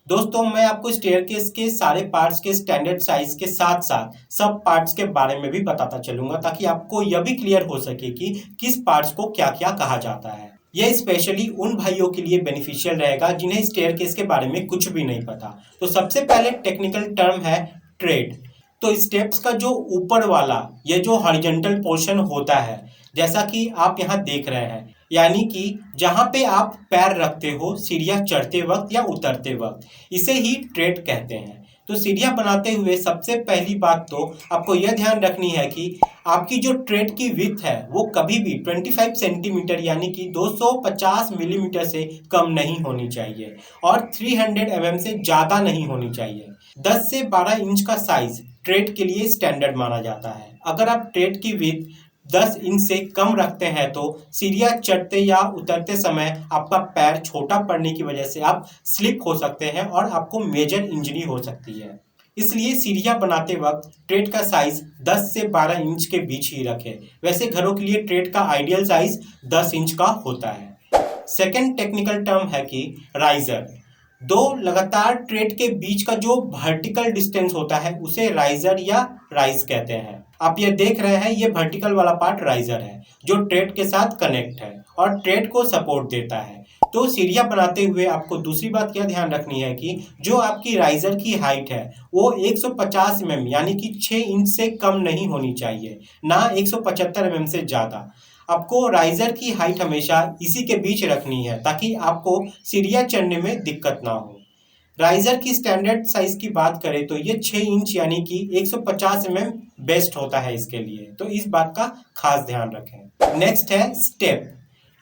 दोस्तों मैं आपको स्टेयरकेस के सारे पार्ट्स के स्टैंडर्ड साइज के साथ साथ सब पार्ट्स के बारे में भी बताता चलूंगा ताकि आपको यह भी क्लियर हो सके कि किस पार्ट्स को क्या क्या कहा जाता है। यह स्पेशली उन भाइयों के लिए बेनिफिशियल रहेगा जिन्हें स्टेयरकेस के बारे में कुछ भी नहीं पता। तो सबसे पहले टेक्निकल टर्म है ट्रेड। तो स्टेप्स का जो ऊपर वाला ये जो हॉरिजॉन्टल पोर्शन होता है, जैसा कि आप यहाँ देख रहे हैं, यानी कि जहाँ पे आप पैर रखते हो सीढ़ियाँ चढ़ते वक्त या उतरते वक्त, इसे ही ट्रेड कहते हैं। तो सीढ़ियाँ बनाते हुए सबसे पहली बात तो आपको यह ध्यान रखनी है कि आपकी जो ट्रेड की विड्थ है वो कभी भी 25 सेंटीमीटर यानी कि 250 मिलीमीटर से कम नहीं होनी चाहिए और 300 mm से ज़्यादा नहीं होनी चाहिए। 10 से 12 इंच का साइज ट्रेड के लिए स्टैंडर्ड माना जाता है। अगर आप ट्रेड की विड्थ 10 इंच से कम रखते हैं तो सीढ़ियाँ चढ़ते या उतरते समय आपका पैर छोटा पड़ने की वजह से आप स्लिप हो सकते हैं और आपको मेजर इंजरी हो सकती है। इसलिए सीढ़ियाँ बनाते वक्त ट्रेड का साइज 10 से 12 इंच के बीच ही रखें। वैसे घरों के लिए ट्रेड का आइडियल साइज 10 इंच का होता है। सेकेंड टेक्निकल टर्म है कि राइजर। दो लगातार ट्रेड के बीच का जो वर्टिकल डिस्टेंस होता है उसे राइजर या राइज कहते हैं। आप ये देख रहे हैं, ये वर्टिकल वाला पार्ट राइजर है जो ट्रेड के साथ कनेक्ट है और ट्रेड को सपोर्ट देता है। तो सीढ़ियाँ बनाते हुए आपको दूसरी बात क्या ध्यान रखनी है कि जो आपकी राइजर की हाइट है वो 150 mm यानी कि 6 इंच से कम नहीं होनी चाहिए, ना 175 mm से ज़्यादा। आपको राइजर की हाइट हमेशा इसी के बीच रखनी है ताकि आपको सीढ़ियाँ चढ़ने में दिक्कत ना हो। राइजर की स्टैंडर्ड साइज की बात करें तो ये 6 इंच यानी कि 150 mm बेस्ट होता है इसके लिए, तो इस बात का खास ध्यान रखें। नेक्स्ट है स्टेप।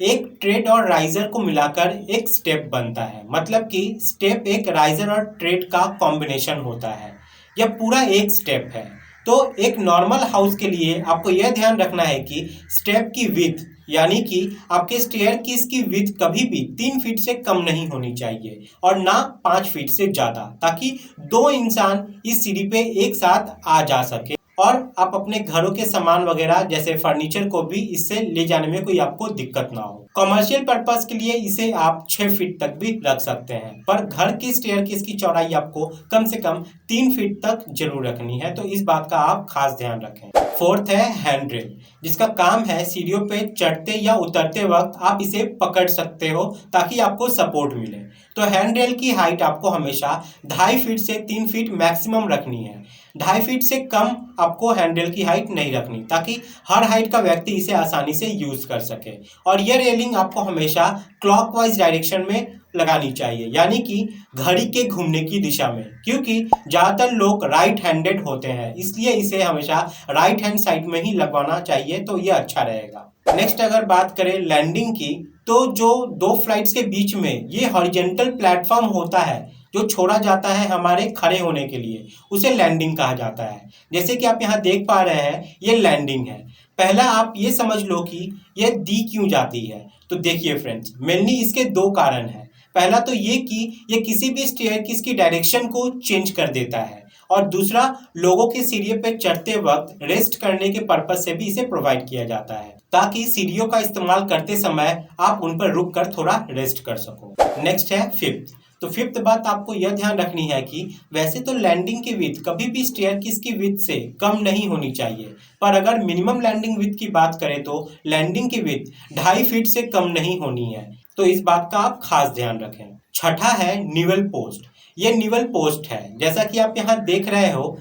एक ट्रेड और राइजर को मिलाकर एक स्टेप बनता है, मतलब कि स्टेप एक राइजर और ट्रेड का कॉम्बिनेशन होता है। यह पूरा एक स्टेप है। तो एक नॉर्मल हाउस के लिए आपको यह ध्यान रखना है कि स्टेप की विड्थ यानी कि आपके स्टेयरकेस की विड्थ कभी भी 3 फीट से कम नहीं होनी चाहिए और ना 5 फीट से ज़्यादा, ताकि दो इंसान इस सीढ़ी पे एक साथ आ जा सके और आप अपने घरों के सामान वगैरह जैसे फर्नीचर को भी इससे ले जाने में कोई आपको दिक्कत ना हो। कमर्शियल पर्पस के लिए इसे आप 6 फीट तक भी रख सकते हैं, पर घर की स्टेयरकेस की चौड़ाई आपको कम से कम 3 फीट तक जरूर रखनी है, तो इस बात का आप खास ध्यान रखें। फोर्थ है हैंड रेल, जिसका काम है सीढ़ियों पे चढ़ते या उतरते वक्त आप इसे पकड़ सकते हो ताकि आपको सपोर्ट मिले। तो हैंड रेल की हाइट आपको हमेशा 2.5 फीट से 3 फीट मैक्सिमम रखनी है। 2.5 फीट से कम आपको हैंडल की हाइट नहीं रखनी ताकि हर हाइट का व्यक्ति इसे आसानी से यूज कर सके। और यह रेलिंग आपको हमेशा क्लॉकवाइज डायरेक्शन में लगानी चाहिए, यानी कि घड़ी के घूमने की दिशा में, क्योंकि ज़्यादातर लोग राइट हैंडेड होते हैं, इसलिए इसे हमेशा राइट हैंड साइड में ही लगवाना चाहिए, तो ये अच्छा रहेगा। नेक्स्ट अगर बात करें लैंडिंग की, तो जो 2 फ्लाइट्स के बीच में ये हॉरिजॉन्टल प्लेटफॉर्म होता है जो छोड़ा जाता है हमारे खड़े होने के लिए, उसे लैंडिंग कहा जाता है। जैसे कि आप यहाँ देख पा रहे हैं, ये लैंडिंग है। पहला आप ये समझ लो कि ये दी क्यों जाती है। तो देखिए फ्रेंड्स, मेनली इसके 2 कारण हैं। पहला तो ये कि ये किसी भी स्टेयरकेस की डायरेक्शन को चेंज कर देता है, और दूसरा लोगों के सीढ़ियों पे चढ़ते वक्त रेस्ट करने के पर्पज से भी इसे प्रोवाइड किया जाता है ताकि सीढ़ियों का इस्तेमाल करते समय आप उन पर रुक कर थोड़ा रेस्ट कर सको। नेक्स्ट है फिफ्थ। तो फिफ्थ बात आपको यह ध्यान रखनी है कि वैसे तो लैंडिंग की विड्थ कभी भी स्टेयरकेस की विड्थ से कम नहीं होनी चाहिए, पर अगर मिनिमम लैंडिंग विड्थ की बात करें तो लैंडिंग की विड्थ 2.5 फीट से कम नहीं होनी है, तो इस बात का आप खास ध्यान रखें। छठा है निवल पोस्ट। ये निवल पोस्ट है, जैसा कि आप यहाँ देख रहे हो,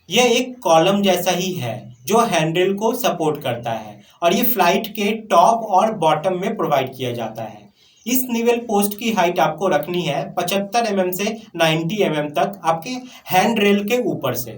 यह एक कॉलम जैसा ही है जो हैंडल को सपोर्ट करता है और ये फ्लाइट के टॉप और बॉटम में प्रोवाइड किया जाता है। इस निवल पोस्ट की हाइट आपको रखनी है 75 mm से 90 mm तक आपके हैंड रेल के ऊपर से।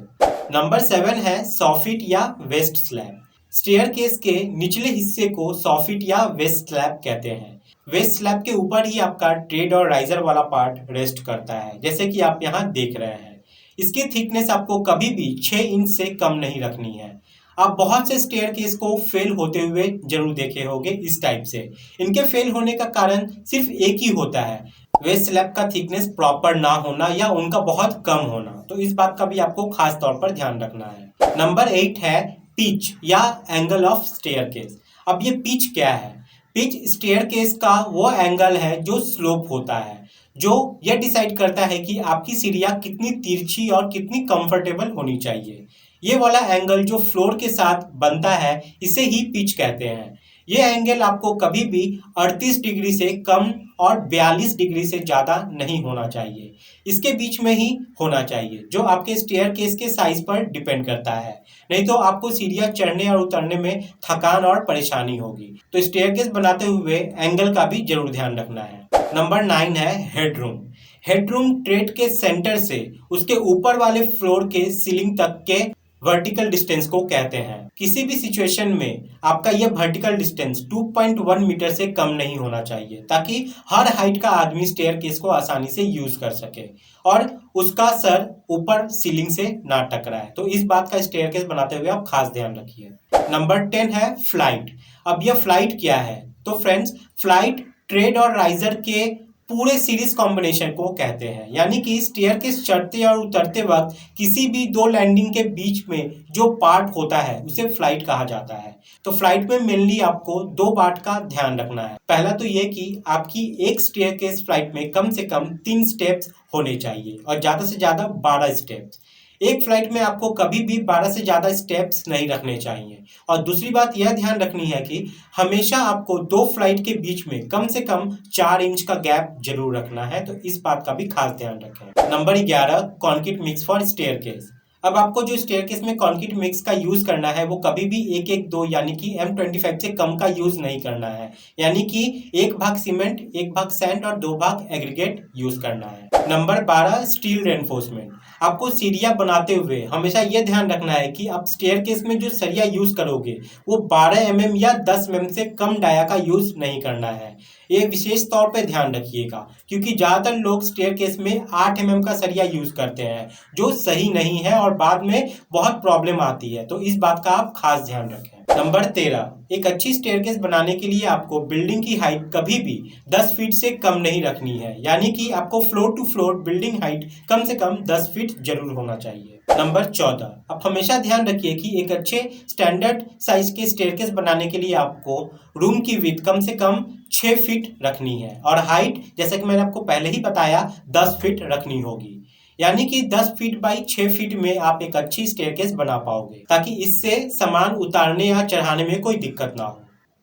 नंबर 7 है सॉफिट या वेस्ट स्लैब। स्टेयरकेस के निचले हिस्से को सॉफिट या वेस्ट स्लैब कहते हैं। वेस्ट स्लैब के ऊपर ही आपका ट्रेड और राइजर वाला पार्ट रेस्ट करता है, जैसे कि आप यहाँ देख रहे हैं। इसकी थिकनेस आपको कभी भी 6 इंच से कम नहीं रखनी है। आप बहुत से स्टेयरकेस को फेल होते हुए जरूर देखे होंगे इस टाइप से। इनके फेल होने का कारण सिर्फ एक ही होता है, वेस्ट स्लैब का थिकनेस प्रॉपर ना होना या उनका बहुत कम होना, तो इस बात का भी आपको खास तौर पर ध्यान रखना है। नंबर 8 है पिच या एंगल ऑफ स्टेयरकेस। अब ये पिच क्या है? पिच स्टेयरकेस का वो एंगल है जो स्लोप होता है। जो यह डिसाइड करता है कि आपकी सीढ़ियाँ कितनी तिरछी और कितनी कंफर्टेबल होनी चाहिए। ये वाला एंगल जो फ्लोर के साथ बनता है इसे ही पिच कहते हैं। ये एंगल आपको कभी भी 38 डिग्री से कम और 42 डिग्री से ज़्यादा नहीं होना चाहिए। इसके बीच में ही होना चाहिए, जो आपके स्टेयरकेस के साइज पर डिपेंड करता है। नहीं तो आपको सीढ़ियाँ चढ़ने और उतरने में थकान और परेशानी होगी। तो स्टेयरकेस बनाते हुए एंगल का भी जरूर ध्यान रखना है। नंबर 9 है हेडरूम। हेडरूम ट्रेड के सेंटर से उसके ऊपर वाले फ्लोर के सीलिंग तक के वर्टिकल डिस्टेंस को कहते हैं। किसी भी सिचुएशन में आपका यह वर्टिकल डिस्टेंस 2.1 मीटर से कम नहीं होना चाहिए, ताकि हर हाइट का आदमी स्टेयरकेस को आसानी से यूज कर सके और उसका सर ऊपर सीलिंग से ना टकराए। तो इस बात का स्टेयरकेस बनाते हुए आप खास ध्यान रखिए। नंबर 10 है फ्लाइट। अब यह फ्लाइट क्या है? तो फ्रेंड्स, फ्लाइट ट्रेड और राइजर के पूरे सीरीज कॉम्बिनेशन को कहते हैं। यानी कि स्टेयरकेस चढ़ते और उतरते वक्त किसी भी दो लैंडिंग के बीच में जो पार्ट होता है उसे फ्लाइट कहा जाता है। तो फ्लाइट में मेनली आपको दो बात का ध्यान रखना है। पहला तो ये कि आपकी एक स्टेयरकेस फ्लाइट में कम से कम 3 स्टेप्स होने चाहिए और ज़्यादा से ज़्यादा 12 स्टेप्स। एक फ्लाइट में आपको कभी भी 12 से ज़्यादा स्टेप्स नहीं रखने चाहिए। और दूसरी बात यह ध्यान रखनी है कि हमेशा आपको दो फ्लाइट के बीच में कम से कम 4 इंच का गैप जरूर रखना है। तो इस बात का भी खास ध्यान रखें। Number 11, concrete mix for staircase. अब आपको जो स्टेयरकेस में कॉन्क्रीट मिक्स का यूज करना है वो कभी भी 1-1-2 यानी कि M25 से कम का यूज नहीं करना है। यानी कि 1 भाग सीमेंट, 1 भाग सैंड और 2 भाग एग्रीगेट यूज करना है। Number 12, steel reinforcement. आपको सीढ़ियाँ बनाते हुए हमेशा यह ध्यान रखना है कि आप स्टेयरकेस में जो सरिया यूज करोगे वो 12 mm या 10 mm से कम डाया का यूज नहीं करना है। ये विशेष तौर पे ध्यान रखिएगा, क्योंकि ज़्यादातर लोग स्टेयरकेस में 8 mm का सरिया यूज करते हैं, जो सही नहीं है और बाद में बहुत प्रॉब्लम आती है। तो इस बात का आप खास ध्यान रखें। नंबर 13, एक अच्छी स्टेयरकेस बनाने के लिए आपको बिल्डिंग की हाइट कभी भी 10 फीट से कम नहीं रखनी है। यानी कि आपको floor to floor building height कम से कम 10 फीट जरूर होना चाहिए। नंबर 14, आप हमेशा ध्यान रखिए कि एक अच्छे स्टैंडर्ड साइज के स्टेयरकेस बनाने के लिए आपको रूम की विड्थ कम से कम 6 फीट रखनी है और हाइट, जैसा कि मैंने आपको पहले ही बताया, 10 फीट रखनी होगी। यानी कि 10 फीट बाई 6 फीट में आप एक अच्छी स्टेयरकेस बना पाओगे, ताकि इससे सामान उतारने या चढ़ाने में कोई दिक्कत ना हो।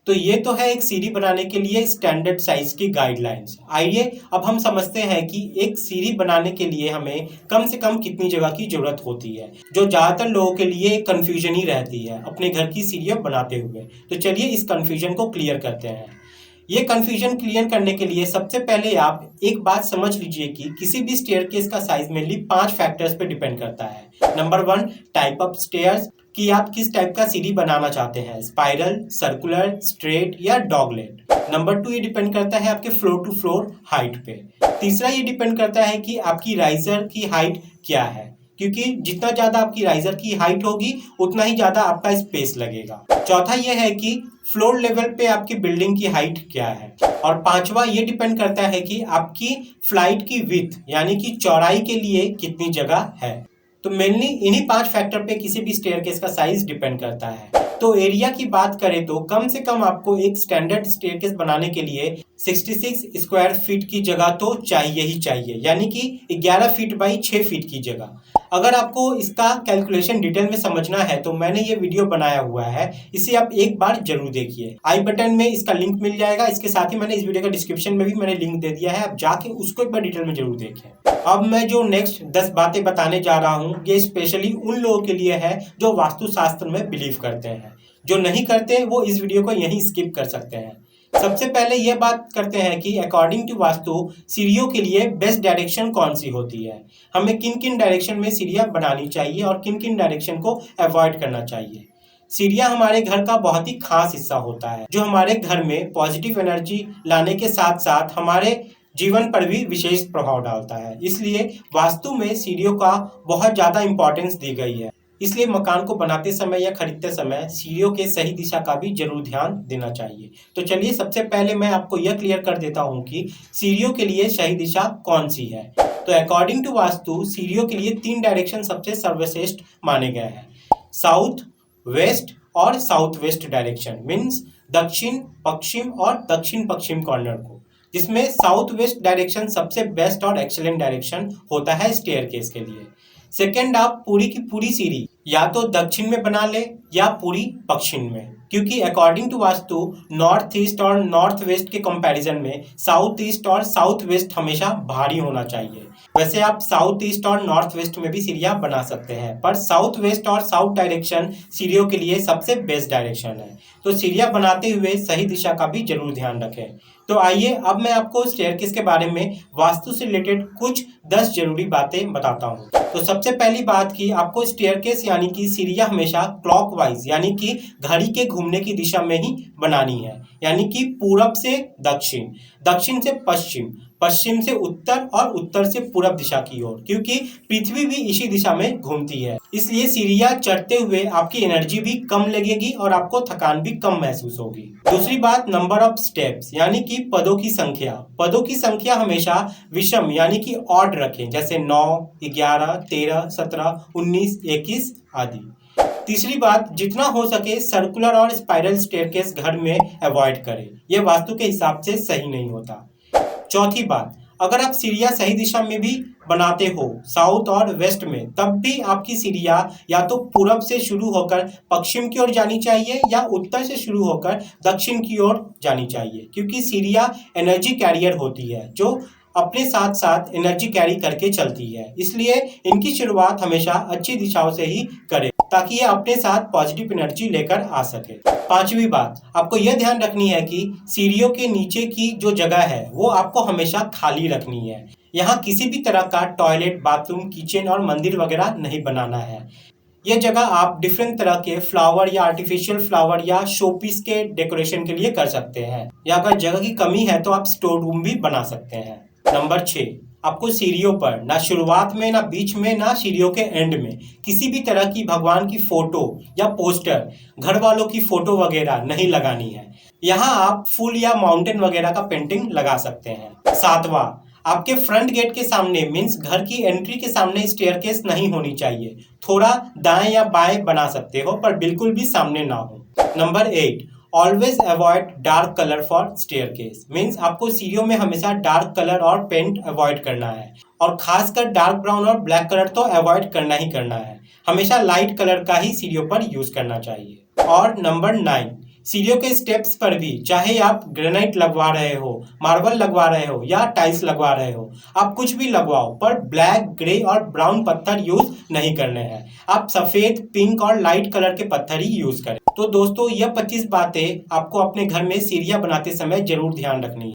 तो ये तो है एक सीढ़ी बनाने के लिए स्टैंडर्ड साइज की गाइडलाइंस। आइए अब हम समझते हैं कि एक सीढ़ी बनाने के लिए हमें कम से कम कितनी जगह की जरूरत होती है, जो ज़्यादातर लोगों के लिए कंफ्यूजन ही रहती है अपने घर की सीढ़ियाँ बनाते हुए। तो चलिए इस कंफ्यूजन को क्लियर करते हैं। ये कंफ्यूजन क्लियर करने के लिए सबसे पहले आप एक बात समझ लीजिए कि किसी भी स्टेयरकेस का साइज मेनली 5 फैक्टर्स पे डिपेंड करता है। नंबर 1, टाइप ऑफ स्टेयर्स, कि आप किस टाइप का सीढ़ी बनाना चाहते हैं, स्पाइरल, सर्कुलर, स्ट्रेट या डॉगलेट। नंबर 2, ये डिपेंड करता है आपके फ्लोर टू फ्लोर हाइट पे। तीसरा, ये डिपेंड करता है कि आपकी राइजर की हाइट क्या है, क्योंकि जितना ज़्यादा आपकी राइजर की हाइट होगी उतना ही ज़्यादा आपका स्पेस लगेगा। चौथा ये है कि फ्लोर लेवल पे आपकी बिल्डिंग की हाइट क्या है। और पांचवा, ये डिपेंड करता है कि आपकी फ्लाइट की विड्थ यानी कि चौड़ाई के लिए कितनी जगह है। तो मेनली इन्हीं 5 फैक्टर पे किसी भी स्टेयरकेस का साइज डिपेंड करता है। तो एरिया की बात करें तो कम से कम आपको एक स्टैंडर्ड स्टेयरकेस बनाने के लिए 66 स्क्वायर फीट की जगह तो चाहिए ही चाहिए, यानी कि 11 फीट बाई 6 फीट की जगह। अगर आपको इसका कैलकुलेशन डिटेल में समझना है तो मैंने ये वीडियो बनाया हुआ है, इसे आप एक बार जरूर देखिए। आई बटन में इसका लिंक मिल जाएगा। इसके साथ ही मैंने इस वीडियो का डिस्क्रिप्शन में भी मैंने लिंक दे दिया है, आप जाके उसको एक बार डिटेल में जरूर देखें। अब मैं जो नेक्स्ट 10 बातें बताने जा रहा हूँ ये स्पेशली उन लोगों के लिए है जो वास्तुशास्त्र में बिलीव करते हैं। जो नहीं करते वो इस वीडियो को यहीं स्किप कर सकते हैं। सबसे पहले यह बात करते हैं कि अकॉर्डिंग टू वास्तु सीढ़ियों के लिए बेस्ट डायरेक्शन कौन सी होती है, हमें किन किन डायरेक्शन में सीढ़ियाँ बनानी चाहिए और किन किन डायरेक्शन को अवॉइड करना चाहिए। सीढ़ियाँ हमारे घर का बहुत ही खास हिस्सा होता है, जो हमारे घर में पॉजिटिव एनर्जी लाने के साथ साथ हमारे जीवन पर भी विशेष प्रभाव डालता है। इसलिए वास्तु में सीढ़ियों का बहुत ज़्यादा इम्पोर्टेंस दी गई है। इसलिए मकान को बनाते समय या खरीदते समय सीढ़ियों के सही दिशा का भी जरूर ध्यान देना चाहिए। तो चलिए सबसे पहले मैं आपको यह क्लियर कर देता हूँ कि सीढ़ियों के लिए सही दिशा कौन सी है। तो अकॉर्डिंग टू वास्तु सीढ़ियों के लिए 3 डायरेक्शन सबसे सर्वश्रेष्ठ माने गए हैं, साउथ, वेस्ट और साउथ वेस्ट डायरेक्शन। मीन्स दक्षिण पश्चिम और दक्षिण पश्चिम कॉर्नर को। जिसमें साउथ वेस्ट डायरेक्शन सबसे बेस्ट और एक्सीलेंट डायरेक्शन होता है स्टेयरकेस के लिए। सेकेंड, आप पूरी की पूरी सीढ़ी या तो दक्षिण में बना ले या पूरी पश्चिम में, क्योंकि according to Vastu north east और नॉर्थ वेस्ट के कंपैरिजन में साउथ ईस्ट और साउथ वेस्ट हमेशा भारी होना चाहिए। वैसे आप साउथ ईस्ट और नॉर्थ वेस्ट में भी सीढ़ियाँ बना सकते हैं, पर साउथ वेस्ट और साउथ डायरेक्शन सीढ़ियों के लिए सबसे बेस्ट डायरेक्शन है। तो सीढ़ियाँ बनाते हुए सही दिशा का भी जरूर ध्यान रखें। तो आइए अब मैं आपको स्टेयरकेस के बारे में वास्तु से रिलेटेड कुछ 10 जरूरी बातें बताता हूँ। तो सबसे पहली बात कि आपको स्टेयरकेस यानी कि सीढ़ियाँ हमेशा क्लॉकवाइज यानी कि घड़ी के घूमने की दिशा में ही बनानी है, यानी कि पूरब से दक्षिण, दक्षिण से पश्चिम, पश्चिम से उत्तर और उत्तर से पूरब दिशा की ओर, क्योंकि पृथ्वी भी इसी दिशा में घूमती है। इसलिए सीढ़ियाँ चढ़ते हुए आपकी एनर्जी भी कम लगेगी और आपको थकान भी कम महसूस होगी। दूसरी बात, नंबर ऑफ स्टेप्स यानी कि पदों की संख्या। पदों की संख्या हमेशा विषम यानी कि ऑड रखें, जैसे 9, 11, 13, 17, 19, 21 आदि। तीसरी बात, जितना हो सके सर्कुलर और स्पाइरल स्टेयरकेस घर में अवॉइड करें, यह वास्तु के हिसाब से सही नहीं होता। चौथी बात, अगर आप सीढ़ियाँ सही दिशा में भी बनाते हो साउथ और वेस्ट में, तब भी आपकी सीढ़ियाँ या तो पूरब से शुरू होकर पश्चिम की ओर जानी चाहिए या उत्तर से शुरू होकर दक्षिण की ओर जानी चाहिए, क्योंकि सीढ़ियाँ एनर्जी कैरियर होती है जो अपने साथ साथ एनर्जी कैरी करके चलती है। इसलिए इनकी शुरुआत हमेशा अच्छी दिशाओं से ही करें ताकि ये अपने साथ पॉजिटिव एनर्जी लेकर आ सके। पांचवी बात, आपको यह ध्यान रखनी है कि सीढ़ियों के नीचे की जो जगह है वो आपको हमेशा खाली रखनी है। यहाँ किसी भी तरह का टॉयलेट, बाथरूम, किचन और मंदिर वगैरह नहीं बनाना है। यह जगह आप डिफरेंट तरह के फ्लावर या आर्टिफिशियल फ्लावर या शोपीस के डेकोरेशन के लिए कर सकते हैं, या अगर जगह की कमी है तो आप स्टोर रूम भी बना सकते हैं। नंबर 6, आपको सीढ़ियों पर ना शुरुआत में, ना बीच में, ना सीढ़ियों के एंड में किसी भी तरह की भगवान की फोटो या पोस्टर, घर वालों की फोटो वगैरह नहीं लगानी है। यहाँ आप फूल या माउंटेन वगैरह का पेंटिंग लगा सकते हैं। सातवां, आपके फ्रंट गेट के सामने मीन्स घर की एंट्री के सामने स्टेयरकेस नहीं होनी चाहिए। थोड़ा दाएं या बाएं बना सकते हो, पर बिल्कुल भी सामने ना हो। Number 8, always avoid dark colour for staircase. Means आपको सीढ़ियों में हमेशा डार्क कलर और पेंट अवॉइड करना है, और खासकर डार्क ब्राउन और ब्लैक कलर तो अवॉइड करना ही करना है। हमेशा लाइट कलर का ही सीढ़ियों पर यूज करना चाहिए। और नंबर 9, सीढ़ियों के स्टेप्स पर भी चाहे आप ग्रेनाइट लगवा रहे हो, मार्बल लगवा रहे हो या टाइल्स लगवा रहे हो, आप कुछ भी लगवाओ, पर ब्लैक, ग्रे और ब्राउन पत्थर यूज नहीं करने हैं। आप सफेद, पिंक और लाइट कलर के पत्थर ही यूज करें। तो दोस्तों, यह 25 बातें आपको अपने घर में सीढ़ियां बनाते समय जरूर ध्यान रखनी है।